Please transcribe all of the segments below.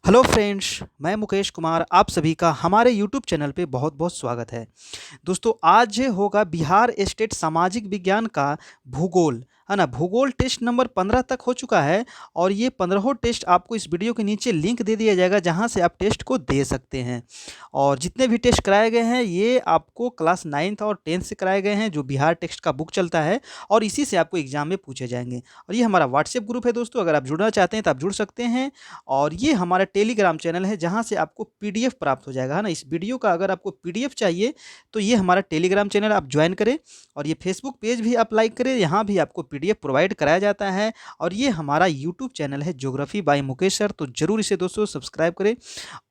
Hello friends, मैं मुकेश कुमार आप सभी का हमारे यूट्यूब चैनल पे बहुत बहुत स्वागत है। दोस्तों आज होगा बिहार स्टेट सामाजिक विज्ञान का भूगोल, है ना। भूगोल टेस्ट नंबर 15 तक हो चुका है और ये 15 टेस्ट आपको इस वीडियो के नीचे लिंक दे दिया जाएगा जहां से आप टेस्ट को दे सकते हैं। और जितने भी टेस्ट कराए गए हैं ये आपको क्लास 9th और 10th से कराए गए हैं, जो बिहार टेक्स्ट का बुक चलता है और इसी से आपको एग्जाम में पूछे जाएंगे। और ये हमारा व्हाट्सएप ग्रुप है दोस्तों, अगर आप जुड़ना चाहते हैं तो आप जुड़ सकते हैं। और ये हमारा टेलीग्राम चैनल है जहाँ से आपको पीडीएफ प्राप्त हो जाएगा, है ना। इस वीडियो का अगर आपको पीडीएफ चाहिए तो ये हमारा टेलीग्राम चैनल आप ज्वाइन करें और ये फेसबुक पेज भी आप लाइक करें, यहाँ भी आपको पीडीएफ प्रोवाइड कराया जाता है। और ये हमारा यूट्यूब चैनल है ज्योग्राफी बाय मुकेश सर, तो जरूर इसे दोस्तों सब्सक्राइब करें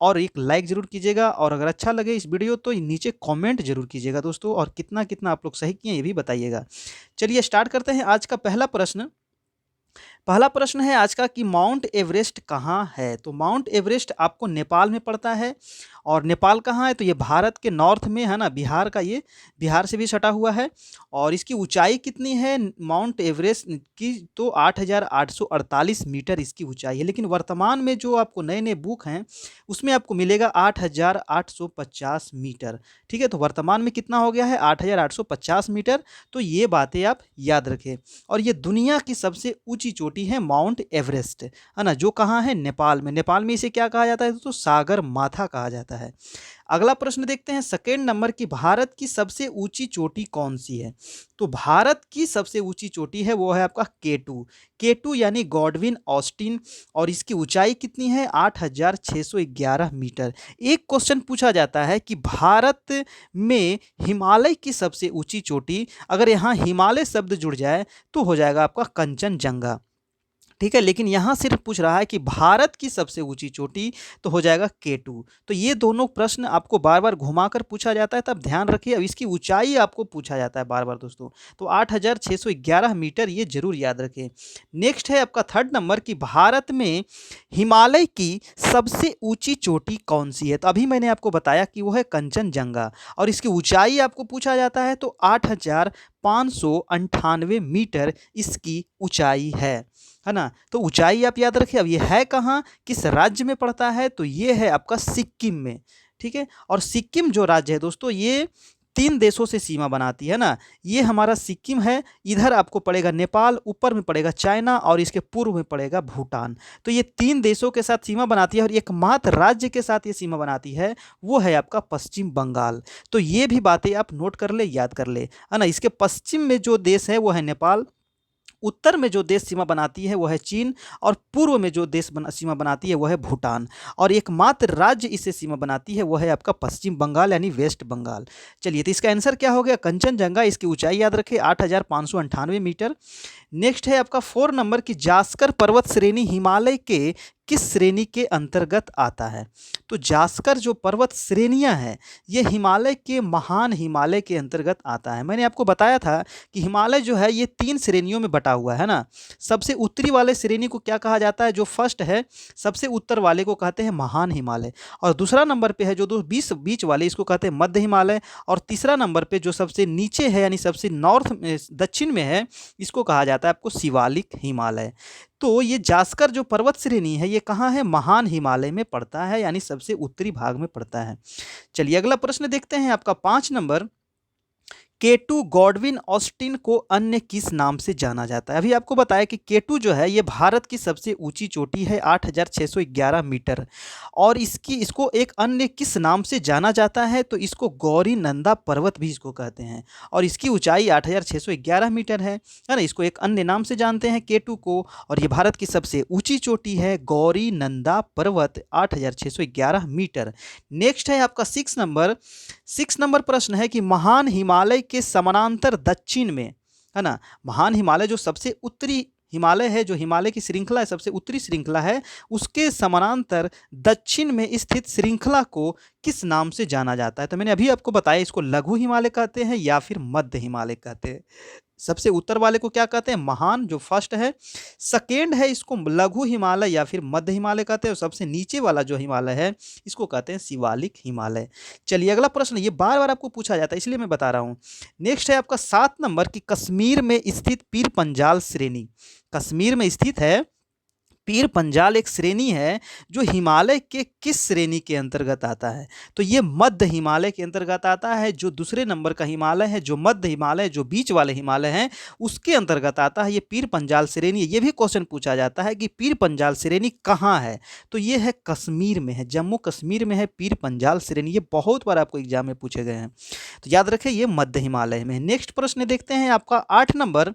और एक लाइक ज़रूर कीजिएगा। और अगर अच्छा लगे इस वीडियो तो नीचे कमेंट जरूर कीजिएगा दोस्तों, और कितना कितना आप लोग सही किए ये भी बताइएगा। चलिए स्टार्ट करते हैं आज का पहला प्रश्न। पहला प्रश्न है आज का कि माउंट एवरेस्ट कहाँ है। तो माउंट एवरेस्ट आपको नेपाल में पड़ता है। और नेपाल कहाँ है तो ये भारत के नॉर्थ में है ना, बिहार का, ये बिहार से भी सटा हुआ है। और इसकी ऊंचाई कितनी है माउंट एवरेस्ट की, तो 8,848 मीटर इसकी ऊंचाई है। लेकिन वर्तमान में जो आपको नए नए बुक हैं उसमें आपको मिलेगा 8,850 मीटर। ठीक है, तो वर्तमान में कितना हो गया है 8,850 मीटर। तो ये बातें आप याद रखें। और ये दुनिया की सबसे ऊंची चोटी है माउंट एवरेस्ट, है ना, जो कहाँ है नेपाल में। नेपाल में इसे क्या कहा जाता है तो सागर माथा कहा जाता है। अगला प्रश्न देखते हैं सेकेंड नंबर की, भारत की सबसे ऊंची चोटी कौन सी है। तो भारत की सबसे ऊंची चोटी है वो है आपका केटू। केटू यानी गॉडविन ऑस्टिन। और इसकी ऊंचाई कितनी है 8,611 मीटर। एक क्वेश्चन पूछा जाता है कि भारत में हिमालय की सबसे ऊंची चोटी, अगर यहाँ हिमालय शब्द जुड़ जाए तो हो जाएगा आपका कंचनजंगा। ठीक है, लेकिन यहाँ सिर्फ पूछ रहा है कि भारत की सबसे ऊंची चोटी, तो हो जाएगा केटू। तो ये दोनों प्रश्न आपको बार बार घुमाकर पूछा जाता है, तब ध्यान रखिए। अब इसकी ऊंचाई आपको पूछा जाता है बार बार दोस्तों, तो 8,611 मीटर, ये जरूर याद रखें। नेक्स्ट है आपका थर्ड नंबर कि भारत में हिमालय की सबसे ऊंची चोटी कौन सी है। तो अभी मैंने आपको बताया कि वो है कंचनजंगा। और इसकी ऊंचाई आपको पूछा जाता है तो 8,598 मीटर इसकी ऊंचाई है ना। तो ऊंचाई आप याद रखिए। अब ये है कहाँ, किस राज्य में पड़ता है, तो ये है आपका सिक्किम में। ठीक है, और सिक्किम जो राज्य है दोस्तों ये 3 देशों से सीमा बनाती है ना। ये हमारा सिक्किम है, इधर आपको पड़ेगा नेपाल, ऊपर में पड़ेगा चाइना और इसके पूर्व में पड़ेगा भूटान। तो ये 3 देशों के साथ सीमा बनाती है और एकमात्र राज्य के साथ ये सीमा बनाती है वो है आपका पश्चिम बंगाल। तो ये भी बातें आप नोट कर ले, याद कर ले, है ना। इसके पश्चिम में जो देश है वो है नेपाल, उत्तर में जो देश सीमा बनाती है वो है चीन, और पूर्व में जो देश सीमा बनाती है वो है भूटान। और एकमात्र राज्य इससे सीमा बनाती है वो है आपका पश्चिम बंगाल यानी वेस्ट बंगाल। चलिए, तो इसका आंसर क्या हो गया कंचनजंगा। इसकी ऊंचाई याद रखें 8,598 मीटर। नेक्स्ट है आपका 4 नंबर की, जास्कर पर्वत श्रेणी हिमालय के किस श्रेणी के अंतर्गत आता है। तो जास्कर जो पर्वत श्रेणियां हैं ये हिमालय के महान हिमालय के अंतर्गत आता है। मैंने आपको बताया था कि हिमालय जो है ये 3 श्रेणियों में बटा हुआ है ना। सबसे उत्तरी वाले श्रेणी को क्या कहा जाता है, जो फर्स्ट है सबसे उत्तर वाले को कहते हैं महान हिमालय। और दूसरा नंबर पे है जो बीच बीच वाले, इसको कहते हैं मध्य हिमालय। और तीसरा नंबर पे जो सबसे नीचे है यानी सबसे नॉर्थ में, दक्षिण में है, इसको कहा जाता है आपको शिवालिक हिमालय। तो ये जास्कर जो पर्वत श्रेणी है ये कहाँ है, महान हिमालय में पड़ता है, यानी सबसे उत्तरी भाग में पड़ता है। चलिए अगला प्रश्न देखते हैं आपका 5 नंबर, केटू गॉडविन ऑस्टिन को अन्य किस नाम से जाना जाता है। अभी आपको बताया कि केटू जो है ये भारत की सबसे ऊंची चोटी है 8,611 मीटर। और इसको एक अन्य किस नाम से जाना जाता है, तो इसको गौरी नंदा पर्वत भी इसको कहते हैं। और इसकी ऊंचाई 8,611 मीटर है ना। इसको एक अन्य नाम से जानते हैं केटू को। और ये भारत की सबसे ऊंची चोटी है गौरी नंदा पर्वत 8,611 मीटर। नेक्स्ट है आपका 6 नंबर प्रश्न है कि महान हिमालय के समानांतर दक्षिण में, है ना, महान हिमालय जो सबसे उत्तरी हिमालय है, जो हिमालय की श्रृंखला है, सबसे उत्तरी श्रृंखला है, उसके समानांतर दक्षिण में स्थित श्रृंखला को किस नाम से जाना जाता है। तो मैंने अभी आपको बताया इसको लघु हिमालय कहते हैं या फिर मध्य हिमालय कहते हैं। सबसे उत्तर वाले को क्या कहते हैं, महान जो फर्स्ट है। सेकेंड है इसको लघु हिमालय या फिर मध्य हिमालय कहते हैं। और सबसे नीचे वाला जो हिमालय है इसको कहते हैं शिवालिक हिमालय। चलिए अगला प्रश्न, ये बार बार आपको पूछा जाता है इसलिए मैं बता रहा हूँ। नेक्स्ट है आपका 7 नंबर की, कश्मीर में स्थित पीर पंजाल श्रेणी, कश्मीर में स्थित है पीर पंजाल एक श्रेणी है जो हिमालय के किस श्रेणी के अंतर्गत आता है? तो ये मध्य हिमालय के अंतर्गत आता है। जो दूसरे नंबर का हिमालय है, जो मध्य हिमालय, जो बीच वाले हिमालय हैं, उसके अंतर्गत आता है ये पीर पंजाल श्रेणी। ये भी क्वेश्चन पूछा जाता है कि पीर पंजाल श्रेणी कहाँ है? तो ये है कश्मीर में है, जम्मू कश्मीर में है पीर पंजाल श्रेणी। ये बहुत बार आपको एग्जाम में पूछे गए हैं, तो याद रखें ये मध्य हिमालय में है। नेक्स्ट प्रश्न देखते हैं आपका 8 नंबर।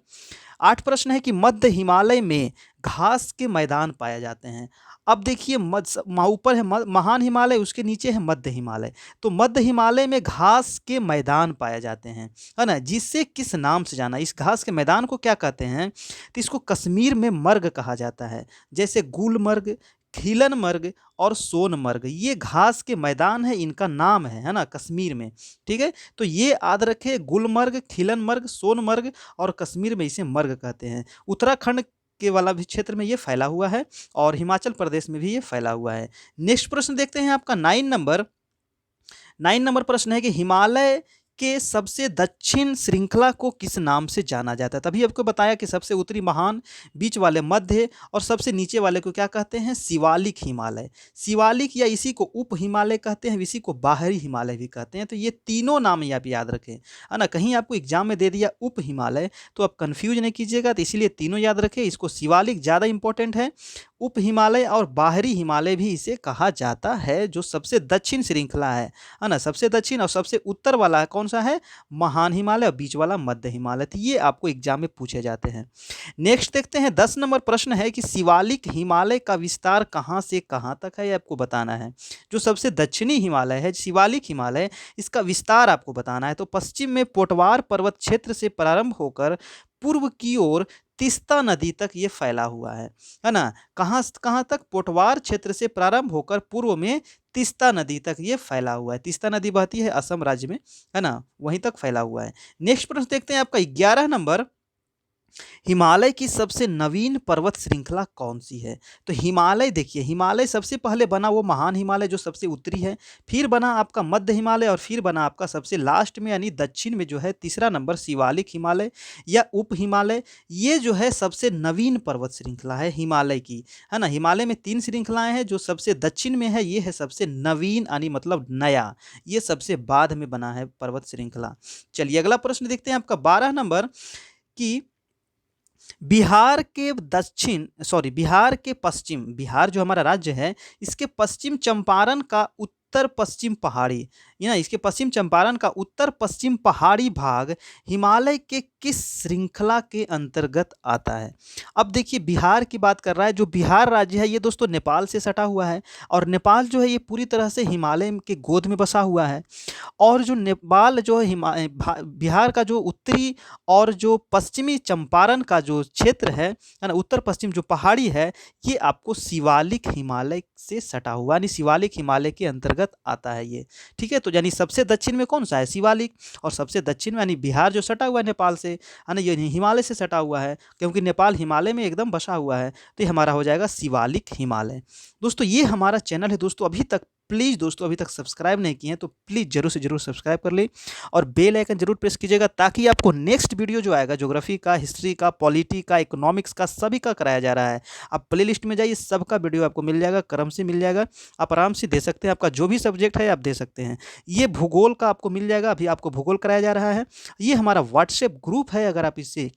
8 प्रश्न है कि मध्य हिमालय में घास के मैदान पाए जाते हैं। अब देखिए ऊपर है महान हिमालय, उसके नीचे है मध्य हिमालय। तो मध्य हिमालय में घास के मैदान पाए जाते हैं, है ना, जिससे किस नाम से जाना, इस घास के मैदान को क्या कहते हैं? तो इसको कश्मीर में मर्ग कहा जाता है। जैसे गुलमर्ग, खिलनमर्ग और सोनमर्ग, ये घास के मैदान है, इनका नाम है ना, कश्मीर में। ठीक है, तो ये याद रखे, गुलमर्ग, खिलनमर्ग, सोनमर्ग और कश्मीर में इसे मर्ग कहते हैं। उत्तराखंड के वाला भी क्षेत्र में ये फैला हुआ है और हिमाचल प्रदेश में भी ये फैला हुआ है। नेक्स्ट प्रश्न देखते हैं आपका 9 नंबर। 9 नंबर प्रश्न है कि हिमालय के सबसे दक्षिण श्रृंखला को किस नाम से जाना जाता है? तभी आपको बताया कि सबसे उत्तरी महान, बीच वाले मध्य और सबसे नीचे वाले को क्या कहते हैं? शिवालिक हिमालय। शिवालिक या इसी को उप हिमालय कहते हैं, इसी को बाहरी हिमालय भी कहते हैं। तो ये तीनों नाम आप याद रखें, है ना। कहीं आपको एग्जाम में दे दिया उप हिमालय तो आप कंफ्यूज नहीं कीजिएगा, तो इसीलिए तीनों याद रखें। इसको शिवालिक ज़्यादा इंपॉर्टेंट है, उप हिमालय और बाहरी हिमालय भी इसे कहा जाता है। जो सबसे दक्षिण श्रृंखला है ना, सबसे दक्षिण और सबसे उत्तर वाला कौन सा है? महान हिमालय और बीच वाला मध्य हिमालय। तो ये आपको एग्जाम में पूछे जाते हैं। नेक्स्ट देखते हैं 10 नंबर प्रश्न है कि शिवालिक हिमालय का विस्तार कहाँ से कहाँ तक है, ये आपको बताना है। जो सबसे दक्षिणी हिमालय है शिवालिक हिमालय, इसका विस्तार आपको बताना है। तो पश्चिम में पोटवार पर्वत क्षेत्र से प्रारंभ होकर पूर्व की ओर तीस्ता नदी तक ये फैला हुआ है ना। कहाँ कहाँ तक? पोटवार क्षेत्र से प्रारंभ होकर पूर्व में तीस्ता नदी तक ये फैला हुआ है। तीस्ता नदी बहती है असम राज्य में, है ना, वहीं तक फैला हुआ है। नेक्स्ट प्रश्न देखते हैं आपका 11 नंबर। हिमालय की सबसे नवीन पर्वत श्रृंखला कौन सी है? तो हिमालय देखिए, हिमालय सबसे पहले बना वो महान हिमालय जो सबसे उत्तरी है, फिर बना आपका मध्य हिमालय और फिर बना आपका सबसे लास्ट में यानी दक्षिण में जो है तीसरा नंबर शिवालिक हिमालय या उप हिमालय। ये जो है सबसे नवीन पर्वत श्रृंखला है हिमालय की, है ना। हिमालय में 3 श्रृंखलाएं हैं, जो सबसे दक्षिण में है ये है सबसे नवीन यानी मतलब नया, ये सबसे बाद में बना है पर्वत श्रृंखला। चलिए अगला प्रश्न देखते हैं आपका 12 नंबर कि बिहार के पश्चिम, बिहार जो हमारा राज्य है इसके पश्चिम चंपारण का उत्तर पश्चिम पहाड़ी, इसके पश्चिम चंपारण का उत्तर पश्चिम पहाड़ी भाग हिमालय के किस श्रृंखला के अंतर्गत आता है? अब देखिए बिहार की बात कर रहा है। जो बिहार राज्य है ये दोस्तों नेपाल से सटा हुआ है और नेपाल जो है ये पूरी तरह से हिमालय के गोद में बसा हुआ है। और जो नेपाल जो है बिहार का जो उत्तरी और जो पश्चिमी चंपारण का जो क्षेत्र है ना, उत्तर पश्चिम जो पहाड़ी है, ये आपको शिवालिक हिमालय से सटा हुआ यानी शिवालिक हिमालय के अंतर्गत आता है ये। ठीक है, तो यानी सबसे दक्षिण में कौन सा है? शिवालिक। और सबसे दक्षिण में यानी बिहार जो सटा हुआ है नेपाल से, है ना, ये हिमालय से सटा हुआ है क्योंकि नेपाल हिमालय में एकदम बसा हुआ है। तो ये हमारा हो जाएगा शिवालिक हिमालय। दोस्तों ये हमारा चैनल है दोस्तों, अभी तक प्लीज़ दोस्तों अभी तक सब्सक्राइब नहीं किए हैं तो प्लीज़ जरूर से जरूर सब्सक्राइब कर ले और बेल आइकन जरूर प्रेस कीजिएगा ताकि आपको नेक्स्ट वीडियो जो आएगा ज्योग्राफी का, हिस्ट्री का, पॉलिटी का, इकोनॉमिक्स का, सभी का कराया जा रहा है। आप प्लेलिस्ट में जाइए, सबका वीडियो आपको मिल जाएगा, क्रम से मिल जाएगा, आप आराम से दे सकते हैं। आपका जो भी सब्जेक्ट है आप दे सकते हैं। ये भूगोल का आपको मिल जाएगा, अभी आपको भूगोल कराया जा रहा है। ये हमारा व्हाट्सएप ग्रुप है, अगर आप इससे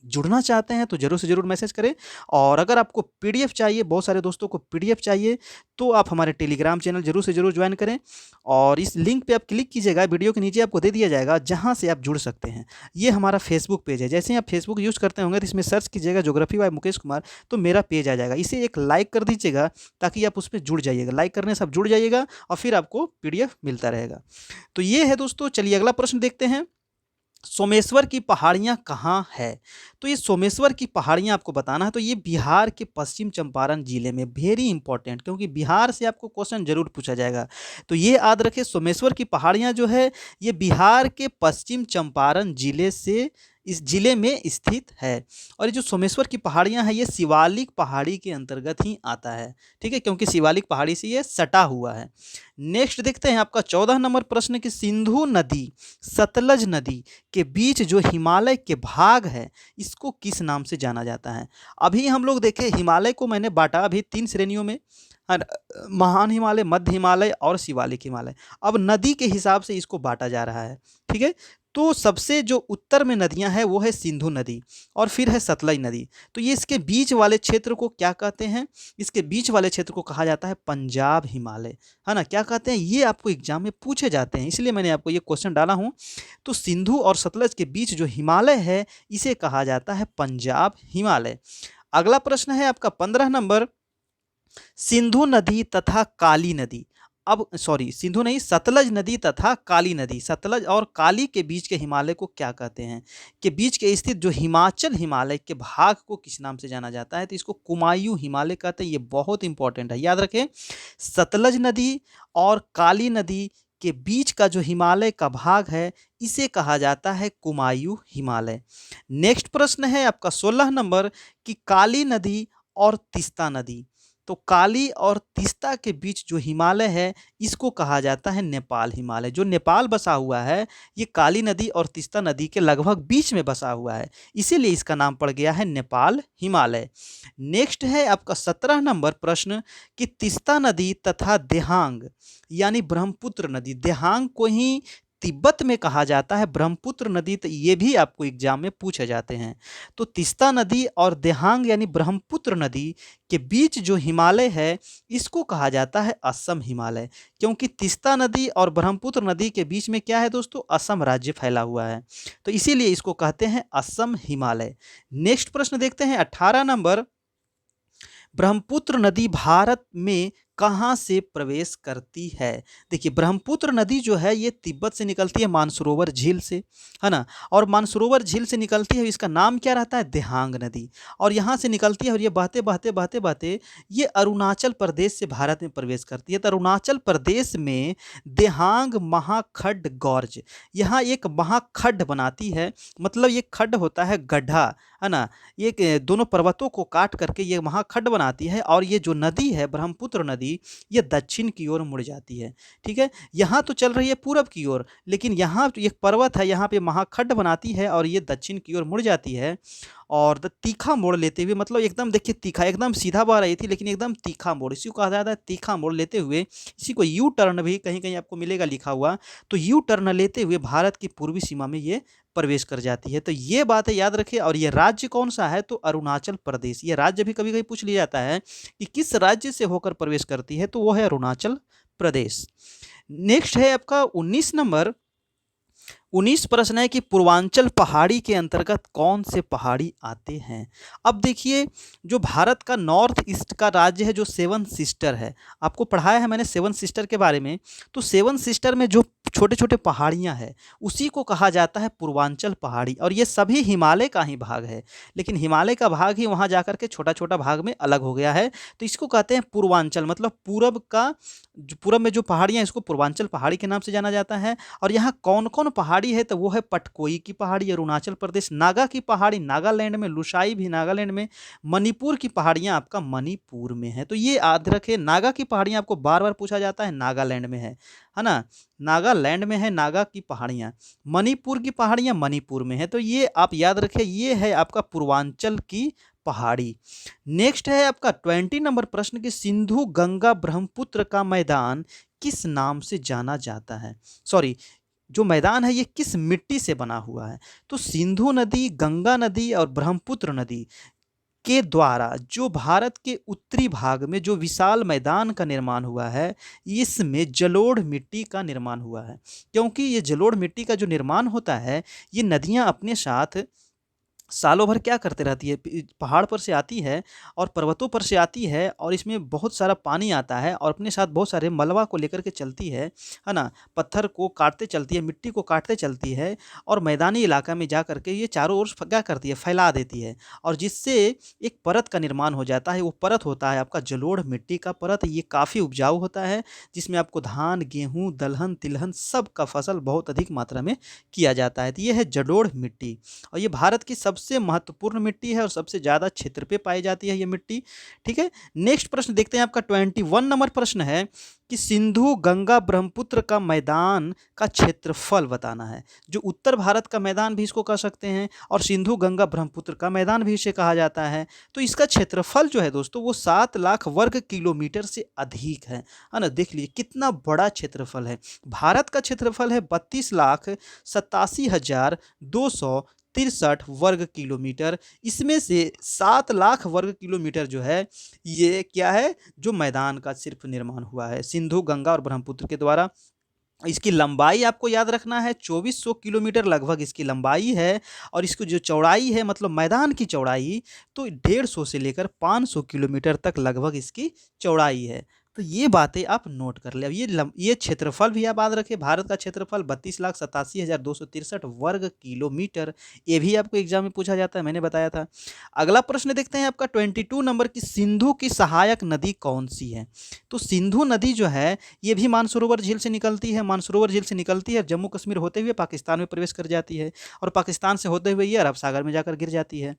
जुड़ना चाहते हैं तो जरूर से जरूर मैसेज करें। और अगर आपको पीडीएफ चाहिए, बहुत सारे दोस्तों को पीडीएफ चाहिए, तो आप हमारे टेलीग्राम चैनल जरूर से जरूर ज्वाइन करें और इस लिंक पे आप क्लिक कीजिएगा, वीडियो के नीचे आपको दे दिया जाएगा जहां से आप जुड़ सकते हैं। ये हमारा फेसबुक पेज है, जैसे ही आप फेसबुक यूज़ करते होंगे तो इसमें सर्च कीजिएगा ज्योग्राफी बाय मुकेश कुमार, तो मेरा पेज आ जाएगा। इसे एक लाइक कर दीजिएगा ताकि आप उस पर जुड़ जाइएगा। लाइक करने से आप जुड़ जाइएगा और फिर आपको पीडीएफ मिलता रहेगा। तो ये है दोस्तों। चलिए अगला प्रश्न देखते हैं। सोमेश्वर की पहाड़ियाँ कहाँ है? तो ये सोमेश्वर की पहाड़ियाँ आपको बताना है। तो ये बिहार के पश्चिम चंपारण जिले में, वेरी इंपॉर्टेंट, क्योंकि बिहार से आपको क्वेश्चन जरूर पूछा जाएगा। तो ये याद रखें, सोमेश्वर की पहाड़ियाँ जो है ये बिहार के पश्चिम चंपारण जिले से इस जिले में स्थित है। और ये जो सोमेश्वर की पहाड़ियाँ हैं ये शिवालिक पहाड़ी के अंतर्गत ही आता है, ठीक है, क्योंकि शिवालिक पहाड़ी से ये सटा हुआ है। नेक्स्ट देखते हैं आपका 14 नंबर प्रश्न कि सिंधु नदी सतलज नदी के बीच जो हिमालय के भाग है इसको किस नाम से जाना जाता है। अभी हम लोग देखें हिमालय को मैंने बांटा अभी 3 श्रेणियों में, महान हिमालय, मध्य हिमालय और शिवालिक हिमालय। अब नदी के हिसाब से इसको बांटा जा रहा है, ठीक है। तो सबसे जो उत्तर में नदियां हैं वो है सिंधु नदी और फिर है सतलज नदी। तो ये इसके बीच वाले क्षेत्र को क्या कहते हैं, इसके बीच वाले क्षेत्र को कहा जाता है पंजाब हिमालय, है ना। क्या कहते हैं, ये आपको एग्जाम में पूछे जाते हैं, इसलिए मैंने आपको ये क्वेश्चन डाला हूँ। तो सिंधु और सतलज के बीच जो हिमालय है इसे कहा जाता है पंजाब हिमालय। अगला प्रश्न है आपका 15 नंबर, सिंधु नदी तथा काली नदी, अब सॉरी सिंधु नहीं, सतलज नदी तथा काली नदी, सतलज और काली के बीच के हिमालय को क्या कहते हैं, के बीच के स्थित जो हिमाचल हिमालय के भाग को किस नाम से जाना जाता है, तो इसको कुमायूं हिमालय कहते हैं। ये बहुत इंपॉर्टेंट है, याद रखें। सतलज नदी और काली नदी के बीच का जो हिमालय का भाग है इसे कहा जाता है कुमायूं हिमालय। नेक्स्ट प्रश्न है आपका 16 नंबर कि काली नदी और तीस्ता नदी, तो काली और तीस्ता के बीच जो हिमालय है इसको कहा जाता है नेपाल हिमालय। जो नेपाल बसा हुआ है ये काली नदी और तीस्ता नदी के लगभग बीच में बसा हुआ है, इसीलिए इसका नाम पड़ गया है नेपाल हिमालय। नेक्स्ट है आपका 17 नंबर प्रश्न कि तीस्ता नदी तथा देहांग यानी ब्रह्मपुत्र नदी, देहांग को ही तिब्बत में कहा जाता है ब्रह्मपुत्र नदी, तो ये भी आपको एग्जाम में पूछे जाते हैं। तो तीस्ता नदी और देहांग यानी ब्रह्मपुत्र नदी के बीच जो हिमालय है इसको कहा जाता है असम हिमालय, क्योंकि तीस्ता नदी और ब्रह्मपुत्र नदी के बीच में क्या है दोस्तों, असम राज्य फैला हुआ है, तो इसीलिए इसको कहते हैं असम हिमालय। नेक्स्ट प्रश्न देखते हैं 18 नंबर, ब्रह्मपुत्र नदी भारत में कहाँ से प्रवेश करती है। देखिए ब्रह्मपुत्र नदी जो है ये तिब्बत से निकलती है मानसरोवर झील से, है ना, और मानसरोवर झील से निकलती है, इसका नाम क्या रहता है, देहांग नदी, और यहाँ से निकलती है और ये बहते बहते बहते बहते ये अरुणाचल प्रदेश से भारत में प्रवेश करती है। तो अरुणाचल प्रदेश में देहांग महाखड्ड गॉर्ज, यहाँ एक महाखड्ड बनाती है, मतलब ये खड्ड होता है गड्ढा, है ना, ये दोनों पर्वतों को काट करके ये महाखड्ड बनाती है, और ये जो नदी है ब्रह्मपुत्र नदी ये दक्षिण की ओर मुड़ जाती है, ठीक है। यहाँ तो चल रही है पूरब की ओर, लेकिन यहाँ एक पर्वत है, यहाँ पे महाखड्ड बनाती है और ये दक्षिण की ओर मुड़ जाती है, और तीखा मोड़ लेते हुए, मतलब एकदम देखिए तीखा, एकदम सीधा बह रही थी लेकिन एकदम तीखा मोड़, इसी को कहा जाता है तीखा मोड़ लेते हुए, इसी को यू टर्न भी कहीं कहीं आपको मिलेगा लिखा हुआ, तो यू टर्न लेते हुए भारत की पूर्वी सीमा में ये प्रवेश कर जाती है। तो ये बातें याद रखें। और ये राज्य कौन सा है, तो अरुणाचल प्रदेश। ये राज्य भी कभी कभी पूछ लिया जाता है कि किस राज्य से होकर प्रवेश करती है, तो वो है अरुणाचल प्रदेश। नेक्स्ट है आपका 19 नंबर, 19 प्रश्न है कि पूर्वांचल पहाड़ी के अंतर्गत कौन से पहाड़ी आते हैं। अब देखिए जो भारत का नॉर्थ ईस्ट का राज्य है जो सेवन सिस्टर है, आपको पढ़ाया है मैंने सेवन सिस्टर के बारे में, तो सेवन सिस्टर में जो छोटे छोटे पहाड़ियाँ हैं उसी को कहा जाता है पूर्वांचल पहाड़ी, और ये सभी हिमालय का ही भाग है, लेकिन हिमालय का भाग ही वहाँ जाकर के छोटा छोटा भाग में अलग हो गया है, तो इसको कहते हैं पूर्वांचल, मतलब पूरब का, पूरब में जो पहाड़ियाँ इसको पूर्वांचल पहाड़ी के नाम से जाना जाता है। और यहाँ कौन कौन पहाड़ी है, तो वो है पटकोई की पहाड़ी अरुणाचल प्रदेश, नागा की पहाड़ी नागालैंड में, लुसाई भी नागालैंड में, मणिपुर की पहाड़ियाँ आपका मणिपुर में है। तो ये याद रखें, नागा की पहाड़ियाँ आपको बार बार पूछा जाता है, नागालैंड में है ना, नागालैंड में है नागा की पहाड़ियाँ, मणिपुर की पहाड़ियाँ मणिपुर में है, तो ये आप याद रखें, ये है आपका पूर्वांचल की पहाड़ी। नेक्स्ट है आपका 20 नंबर प्रश्न कि सिंधु गंगा ब्रह्मपुत्र का मैदान किस नाम से जाना जाता है, सॉरी जो मैदान है ये किस मिट्टी से बना हुआ है। तो सिंधु नदी, गंगा नदी और ब्रह्मपुत्र नदी के द्वारा जो भारत के उत्तरी भाग में जो विशाल मैदान का निर्माण हुआ है इसमें जलोढ़ मिट्टी का निर्माण हुआ है, क्योंकि ये जलोढ़ मिट्टी का जो निर्माण होता है ये नदियाँ अपने साथ सालों भर क्या करते रहती है, पहाड़ पर से आती है और पर्वतों पर से आती है और इसमें बहुत सारा पानी आता है और अपने साथ बहुत सारे मलबा को लेकर के चलती है ना? पत्थर को काटते चलती है, मिट्टी को काटते चलती है और मैदानी इलाका में जा कर के ये चारों ओर क्या करती है, फैला देती है और जिससे एक परत का निर्माण हो जाता है। वो परत होता है आपका जलोढ़ मिट्टी का परत। ये काफ़ी उपजाऊ होता है, जिसमें आपको धान, गेहूँ, दलहन, तिलहन सब का फसल बहुत अधिक मात्रा में किया जाता है। तो ये है जलोढ़ मिट्टी और ये भारत की सबसे महत्वपूर्ण मिट्टी है और सबसे ज़्यादा क्षेत्र पे पाई जाती है ये मिट्टी। ठीक है, नेक्स्ट प्रश्न देखते हैं। आपका 21 नंबर प्रश्न है कि सिंधु गंगा ब्रह्मपुत्र का मैदान का क्षेत्रफल बताना है। जो उत्तर भारत का मैदान भी इसको कह सकते हैं और सिंधु गंगा ब्रह्मपुत्र का मैदान भी इसे कहा जाता है। तो इसका क्षेत्रफल जो है दोस्तों वो 7 लाख वर्ग किलोमीटर से अधिक है ना? देख लीजिए कितना बड़ा क्षेत्रफल है। भारत का क्षेत्रफल है 32,87,263 वर्ग किलोमीटर। इसमें से 7 लाख वर्ग किलोमीटर जो है ये क्या है, जो मैदान का सिर्फ निर्माण हुआ है सिंधु गंगा और ब्रह्मपुत्र के द्वारा। इसकी लंबाई आपको याद रखना है 2400 किलोमीटर लगभग इसकी लंबाई है और इसकी जो चौड़ाई है मतलब मैदान की चौड़ाई तो 150 से लेकर 500 किलोमीटर तक लगभग इसकी चौड़ाई है। तो ये बातें आप नोट कर ले। अब ये क्षेत्रफल भी आप याद रखें, भारत का क्षेत्रफल 32,87,263 वर्ग किलोमीटर। ये भी आपको एग्जाम में पूछा जाता है, मैंने बताया था। अगला प्रश्न देखते हैं आपका 22 नंबर की, सिंधु की सहायक नदी कौन सी है? तो सिंधु नदी जो है ये भी मानसरोवर झील से निकलती है। मानसरोवर झील से निकलती है, जम्मू कश्मीर होते हुए पाकिस्तान में प्रवेश कर जाती है और पाकिस्तान से होते हुए ये अरब सागर में जाकर गिर जाती है।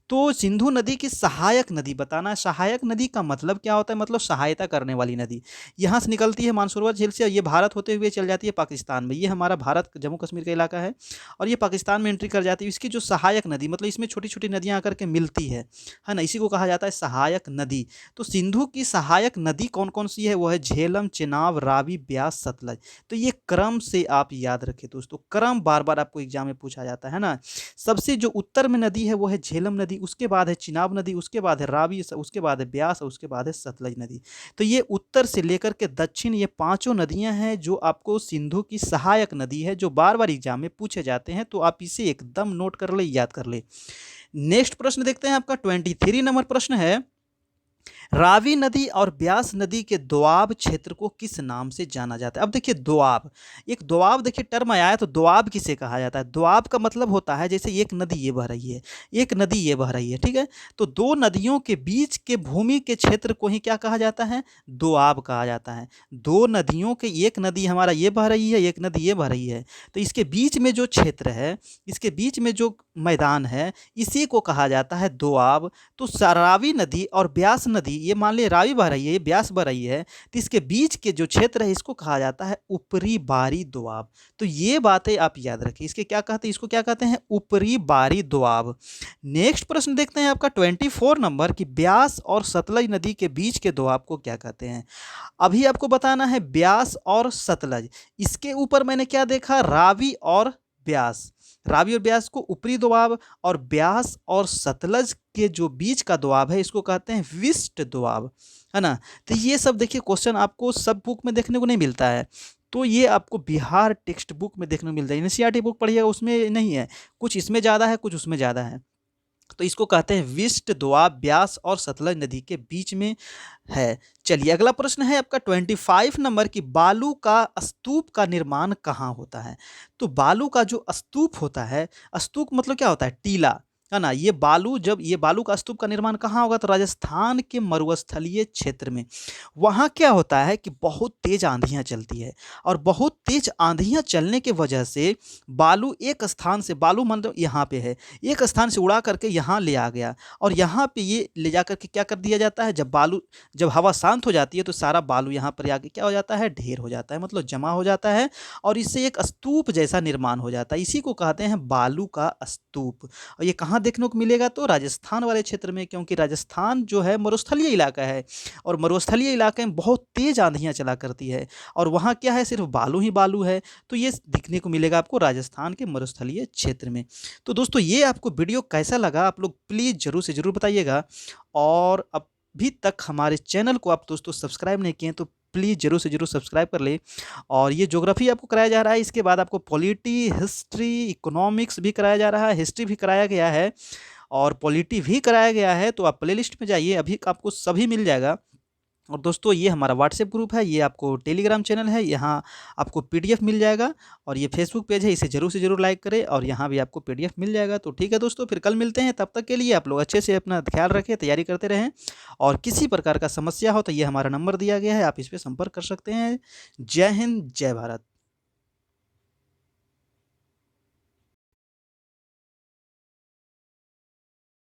तो सिंधु नदी की सहायक नदी बताना है। सहायक नदी का मतलब क्या होता है? मतलब सहायता करने वाली नदी। यहाँ से निकलती है मानसरोवर झील से और ये भारत होते हुए चल जाती है पाकिस्तान में। ये हमारा भारत जम्मू कश्मीर का इलाका है और ये पाकिस्तान में एंट्री कर जाती है। इसकी जो सहायक नदी मतलब इसमें छोटी छोटी नदियाँ आकर के मिलती है ना, इसी को कहा जाता है सहायक नदी। तो सिंधु की सहायक नदी कौन कौन सी है? वो है झेलम, चेनाब, रावी, ब्यास, सतलज। तो ये क्रम से आप याद रखें दोस्तों, क्रम बार बार आपको एग्जाम में पूछा जाता है ना। सबसे जो उत्तर में नदी है वो है झेलम नदी, उसके बाद है चिनाब नदी, उसके बाद है रावी, उसके बाद है ब्यास और उसके बाद है सतलज नदी। तो ये उत्तर से लेकर के दक्षिण ये पांचों नदियां हैं जो आपको सिंधु की सहायक नदी है, जो बार बार एग्जाम में पूछे जाते हैं। तो आप इसे एकदम नोट कर ले, याद कर ले। नेक्स्ट प्रश्न देखते हैं। आपका 23 नंबर प्रश्न है, रावी नदी और ब्यास नदी के दोआब क्षेत्र को किस नाम से जाना जाता है? अब देखिए दोआब, एक दोआब देखिए टर्म आया है तो दोआब किसे कहा जाता है? दोआब का मतलब होता है जैसे एक नदी ये बह रही है, एक नदी ये बह रही है, ठीक है? तो दो नदियों के बीच के भूमि के क्षेत्र को ही क्या कहा जाता है? दोआब कहा जाता है। दो नदियों के, एक नदी हमारा ये बह रही है, एक नदी ये बह रही है, तो इसके बीच में जो क्षेत्र है, इसके बीच में जो मैदान है, इसी को कहा जाता है दोआब। तो रावी नदी और ब्यास नदी, ये मान लीजिए रावी बह रही है, ये ब्यास बह रही है, तो इसके बीच के जो क्षेत्र है इसको कहा जाता है ऊपरी बारी दोआब। तो ये बातें आप याद रखिए, इसके क्या कहते हैं? इसको क्या कहते हैं? ऊपरी बारी दोआब। नेक्स्ट प्रश्न देखते हैं आपका 24 नंबर की, ब्यास और सतलज नदी के बीच के दोआब को क्या कहते हैं? अभी आपको बताना है ब्यास और सतलज। इसके ऊपर मैंने क्या देखा? रावी और ब्यास। रावी और ब्यास को ऊपरी दोआब और ब्यास और सतलज के जो बीच का दोआब है इसको कहते हैं विशिष्ट दोआब, है ना। तो ये सब देखिए क्वेश्चन आपको सब बुक में देखने को नहीं मिलता है, तो ये आपको बिहार टेक्स्ट बुक में देखने को मिलता है। एनसीईआरटी बुक पढ़िएगा उसमें नहीं है, कुछ इसमें ज़्यादा है कुछ उसमें ज़्यादा है। तो इसको कहते हैं विशिष्ट दोआब, ब्यास और सतलज नदी के बीच में है। चलिए अगला प्रश्न है आपका 25 नंबर की, बालू का स्तूप का निर्माण कहाँ होता है? तो बालू का जो स्तूप होता है, स्तूप मतलब क्या होता है? टीला, है ना। ये बालू, जब ये बालू का स्तूप का निर्माण कहाँ होगा? तो राजस्थान के मरुस्थलीय क्षेत्र में। वहाँ क्या होता है कि बहुत तेज आंधियाँ चलती है और बहुत तेज आंधियाँ चलने के वजह से बालू एक स्थान से, बालू मतलब यहाँ पे है, एक स्थान से उड़ा करके यहाँ ले आ गया और यहाँ पे ये ले जा करके क्या कर दिया जाता है? जब हवा शांत हो जाती है तो सारा बालू यहाँ पर आके क्या हो जाता है? ढेर हो जाता है, मतलब जमा हो जाता है और इससे एक स्तूप जैसा निर्माण हो जाता है। इसी को कहते हैं बालू का स्तूप। और ये कहाँ देखने को मिलेगा? तो राजस्थान वाले क्षेत्र में, क्योंकि राजस्थान जो है मरुस्थलीय इलाका है और मरुस्थलीय इलाके में बहुत तेज आंधियाँ चला करती है और वहाँ क्या है? सिर्फ बालू ही बालू है। तो ये दिखने को मिलेगा आपको राजस्थान के मरुस्थलीय क्षेत्र में। तो दोस्तों ये आपको वीडियो कैसा लगा आप लोग प्लीज़ ज़रूर से ज़रूर बताइएगा और अभी तक हमारे चैनल को आप दोस्तों सब्सक्राइब नहीं किए तो प्लीज़ ज़रूर से ज़रूर सब्सक्राइब कर ले। और ये ज्योग्राफी आपको कराया जा रहा है, इसके बाद आपको पॉलिटी, हिस्ट्री, इकोनॉमिक्स भी कराया जा रहा है, हिस्ट्री भी कराया गया है और पॉलिटी भी कराया गया है। तो आप प्लेलिस्ट में जाइए, अभी आपको सभी मिल जाएगा। और दोस्तों ये हमारा व्हाट्सएप ग्रुप है, ये आपको टेलीग्राम चैनल है, यहाँ आपको पीडीएफ मिल जाएगा। और ये फेसबुक पेज है, इसे ज़रूर से ज़रूर लाइक करें और यहाँ भी आपको पीडीएफ मिल जाएगा। तो ठीक है दोस्तों, फिर कल मिलते हैं, तब तक के लिए आप लोग अच्छे से अपना ख्याल रखें, तैयारी करते रहें। और किसी प्रकार का समस्या हो तो ये हमारा नंबर दिया गया है, आप इस पर संपर्क कर सकते हैं। जय हिंद, जय भारत।